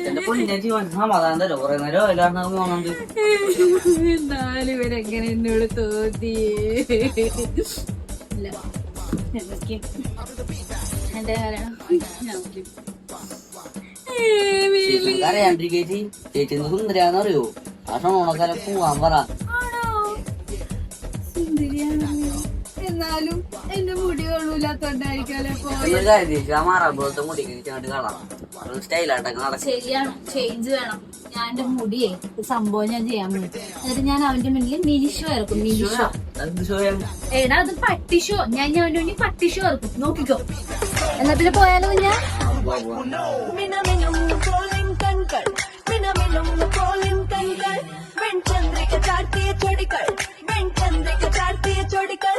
എന്റെ പൊന്നിനെ ജീവൻ സമാധാനം തരോ കുറെ നേരം എല്ലാവരും പോകുന്നുണ്ട്. എന്നാലും ഇവരെങ്ങനെ എന്നോട് തോന്നി. എന്റെ കാരണം അറിയാണ്ടിരിക്കേ ചേച്ചി സുന്ദരിയാന്ന് അറിയോ? ആ ഷോണക്കാലം പോവാൻ പറ. എന്നാലും എന്റെ മുടി കൊള്ളൂല്ലാത്തോണ്ടായിരിക്കാലോ മാറാൻ പോലത്തെ മുടി കഴിച്ചാണ്ട് കാണാം. സ്റ്റൈലായിട്ടൊക്കെ നടക്കും. ശരിയാണ്, ചേഞ്ച് വേണം. ഞാൻ എന്റെ മുടിയെ സംഭവം ഞാൻ ചെയ്യാൻ വേണ്ടി എന്നിട്ട് ഞാൻ അവന്റെ മുന്നിൽ മിനിഷോ ഇറക്കും. മിനിഷോ എടാ അത് പട്ടിഷോ. ഞാൻ അവന്റെ മുന്നിൽ പട്ടിഷോ ഇറക്കും. നോക്കിക്കോ. എന്നാ പിന്നെ പോയാലോ ഞാൻ. വെൺചന്ദ്രിക ചാർത്തിയ ചൊടികൾ